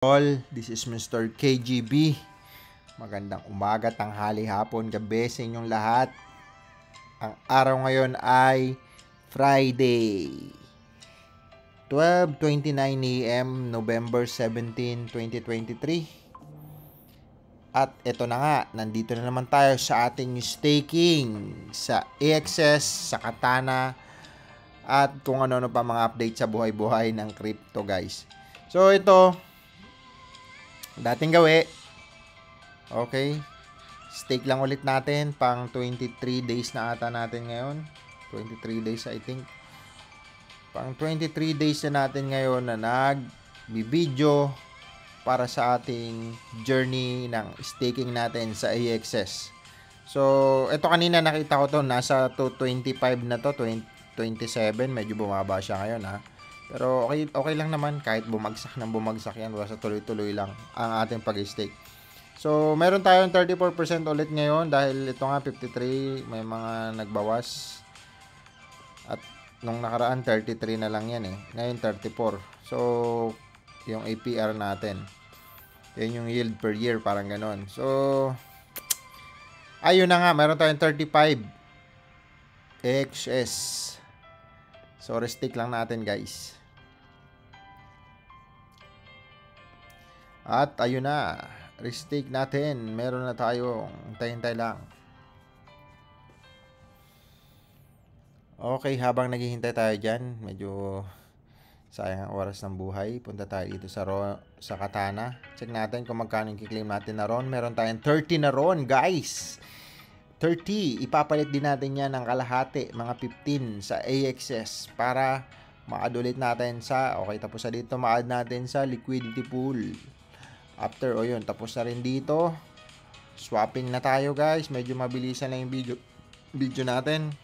All, this is Mr. KGB. Magandang umaga, tanghali, hapon, gabi sa inyong lahat. Ang araw ngayon ay Friday, 12:29 AM, November 17, 2023. At ito na nga, nandito na naman tayo sa ating staking sa AXS, sa Katana, at kung ano-ano pa mga update sa buhay-buhay ng crypto, guys. So ito, dating gawi. Okay. Stake lang ulit natin. Pang 23 days na ata natin ngayon. 23 days I think. Pang 23 days na natin ngayon na nag-video para sa ating journey ng staking natin sa AXS. So, ito kanina nakita ko to. Nasa 225 na to. 27. Medyo bumaba siya ngayon ha. Pero okay lang naman kahit bumagsak yan, basta tuloy-tuloy lang ang ating pag-stake. So, meron tayong 34% ulit ngayon dahil ito nga 53, may mga nagbawas. At nung nakaraan 33 na lang yan eh. Ngayon 34. So, yung APR natin. Yan yung yield per year, parang ganon. So, ayun na nga, meron tayong 35 AXS. So, restake lang natin, guys. At ayun na, restake natin. Meron na tayong hintay-hintay lang. Okay, habang naghihintay tayo dyan, medyo sayang ang oras ng buhay. Punta tayo dito sa Katana. Check natin kung magkano yung kiklaim natin na RON. Meron tayong 30 na RON, guys. 30. Ipapalit din natin yan ng kalahati, mga 15 sa AXS para ma-add ulit natin sa, okay, tapos na dito, ma-add natin sa liquidity pool. After, yun, tapos na rin dito. Swapping na tayo, guys. Medyo mabilisan lang yung video natin.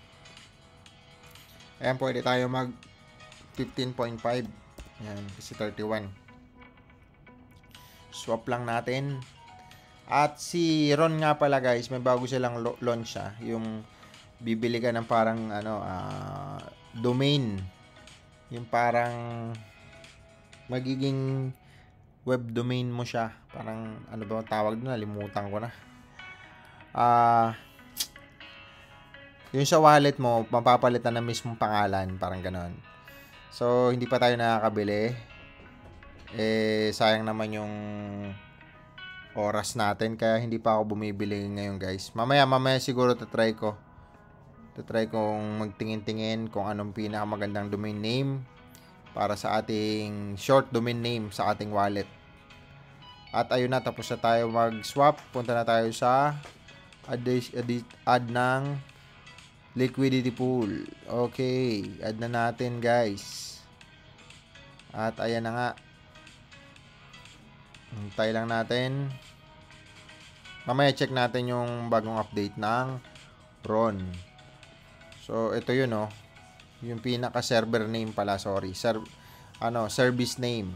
Ayan, pwede tayo mag 15.5. Ayan, kasi 31. Swap lang natin. At si Ron nga pala, guys, may bago silang launch siya. Yung bibili ka ng parang, domain. Yung parang magiging web domain mo siya. Parang, ano ba ang tawag doon? Nalimutan ko na. Yung sa wallet mo, mapapalitan na mismong pangalan. Parang ganon. So, hindi pa tayo nakakabili. Sayang naman yung oras natin. Kaya hindi pa ako bumibili ngayon, guys. Mamaya siguro tatry ko. Tatry kong magtingin-tingin kung anong pinakamagandang domain name para sa ating short domain name sa ating wallet. At ayun na, tapos na tayo mag-swap. Punta na tayo sa add ng liquidity pool. Okay, add na natin, guys. At ayan na nga. Hintay lang natin. Mamaya check natin yung bagong update ng RON. So, ito yun, oh. Yung pinaka-server name pala, sorry. Service name.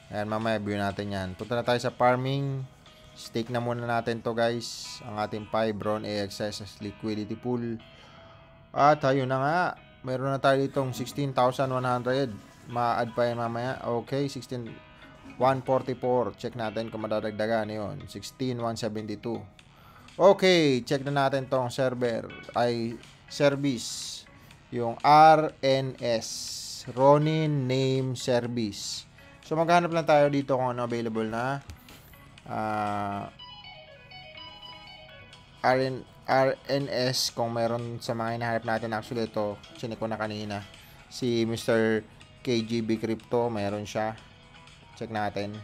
Ayan, mamaya view natin yan. Punta na tayo sa farming. Stake na muna natin to, guys. Ang ating 5 RON AXS liquidity pool. At ayun na nga. Meron na tayo ditong 16,100. Ma-add pa yan mamaya. Okay, 16,144. Check natin kung madadagdagan yun. 16,172. Okay, check na natin tong service. Yung RNS. Ronin Name Service. So, maghanap lang tayo dito kung ano available na RNS kung meron sa mga hinahanap natin. Actually, ito, sinek ko na kanina. Si Mr. KGB Crypto, meron siya. Check natin.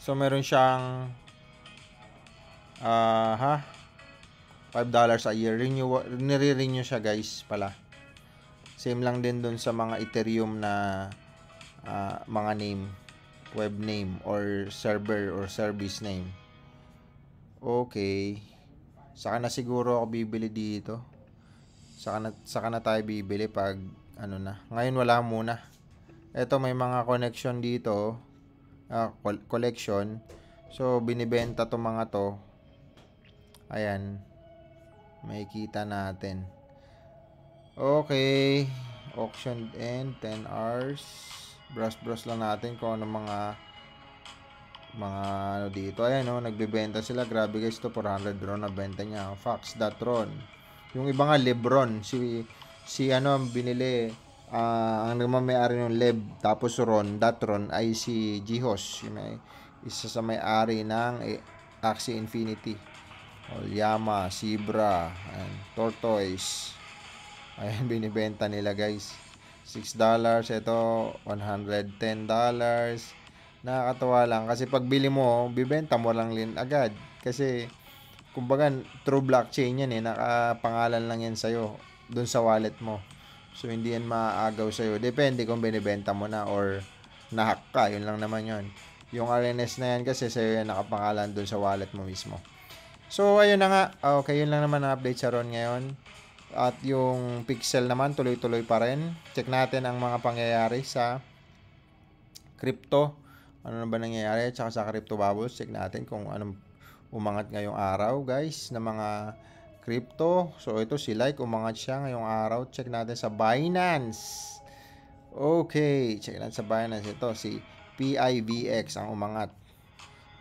So, meron siyang $5 a year. Nire-renew siya, guys, pala. Same lang din dun sa mga Ethereum na mga name, web name, or server, or service name. Okay. Saka na siguro ako bibili dito. Saka na tayo bibili pag ano na. Ngayon wala muna. Ito may mga connection dito. Collection. So, binibenta to mga to. Ayan. Makikita natin. Okay. auction end 10 hours. Brush lang natin kung ano mga ano dito. Ayan nagbebenta sila. Grabe guys, to 400 ron na benta niya. Fox.ron. Yung iba nga Lebron, si ang binili, ang nagmamay-ari ng Leb, tapos Ron ay si Jihos, yung isa sa may-ari ng Axie Infinity. Olyama, Zebra, and Tortoise. Ayan, binibenta nila guys. $6. Ito, $110. Nakakatawa lang. Kasi pag bili mo, bibenta mo lang din agad. Kasi, kumbaga, true blockchain yan nakapangalan lang yan sa'yo. Dun sa wallet mo. So, hindi yan maaagaw sa'yo. Depende kung binibenta mo na or nahack ka. Yun lang naman yun. Yung RNS na yan kasi sa'yo yan nakapangalan dun sa wallet mo mismo. So, ayun na nga. Okay, yun lang naman ang update sa Ron ngayon. At yung Pixel naman, tuloy-tuloy pa rin. Check natin ang mga pangyayari sa crypto. Ano na ba nangyayari? Tsaka sa crypto bubbles. Check natin kung anong umangat ngayong araw, guys, na mga crypto. So, ito si Like. Umangat siya ngayong araw. Check natin sa Binance. Okay. Check natin sa Binance. Ito, si PIVX ang umangat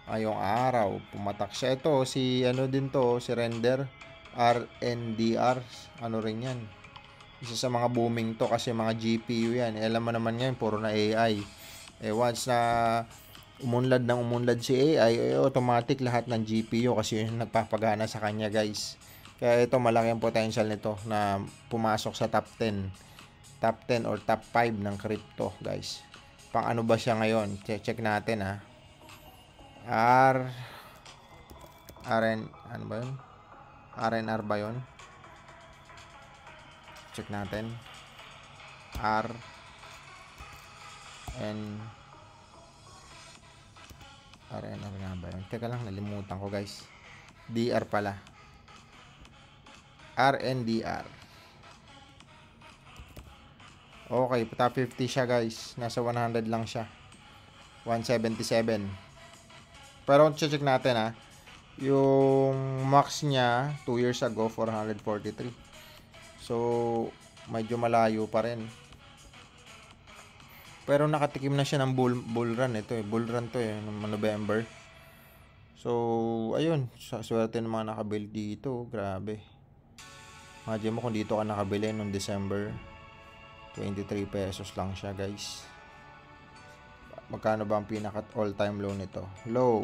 ngayong araw. Pumatak siya. Ito, si din to, si RNDR, ano rin yan, isa sa mga booming to kasi mga GPU yan. Alam mo naman yan, puro na AI. Once na umunlad si AI, automatic lahat ng GPU kasi yun nagpapagana sa kanya guys. Kaya ito, malaki ang potential nito na pumasok sa top 10 or top 5 ng crypto guys. Pang ano ba siya ngayon? Check natin ano ba yun? RNR ba yun? Check natin. RNR nga ba yun? Teka lang, nalimutan ko guys. DR pala. RNDR. Okay, top 50 siya guys. Nasa 100 lang siya. 177. Pero check natin yung max niya 2 years ago 443. So medyo malayo pa rin. Pero nakatikim na siya ng bull run ito bull run to noong November. So ayun, swerte ng mga nakabili dito, grabe. Imagine mo kung dito ka nakabili noong December, 23 pesos lang siya guys. Magkano ba ang pinaka all time low nito? Low.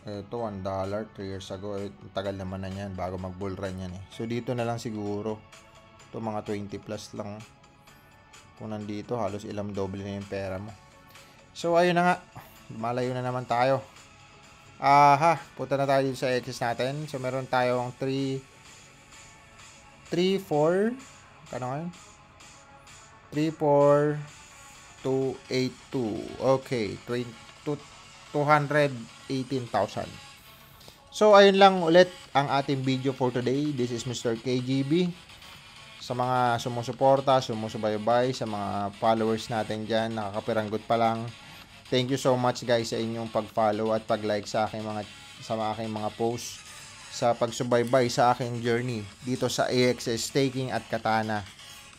Ito, $1 3 years ago. Tagal naman na yan bago mag bull run yan So, dito na lang siguro. Ito, mga 20 plus lang. Kung nandito, halos ilang doble na yung pera mo. So, ayun na nga. Malayo na naman tayo. Punta na tayo dito sa excess natin. So, meron tayong 3, 4. Kano ngayon? 3, 4, 2, 8, 2. Okay, 218,000. So, ayun lang ulit ang ating video for today. This is Mr. KGB. Sa mga sumusuporta, sumusubaybay, sa mga followers natin dyan, nakakapiranggot pa lang. Thank you so much guys sa inyong pag-follow at pag-like sa aking mga posts, sa pagsubaybay sa aking journey dito sa AXS staking at Katana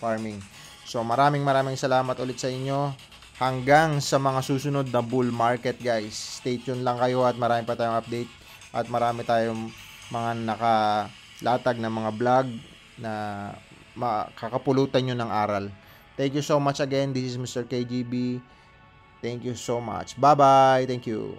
farming. So, maraming salamat ulit sa inyo. Hanggang sa mga susunod na bull market guys. Stay tuned lang kayo at marami pa tayong update. At marami tayong mga nakalatag na mga vlog na makakapulutan nyo ng aral. Thank you so much again. This is Mr. KGB. Thank you so much. Bye-bye. Thank you.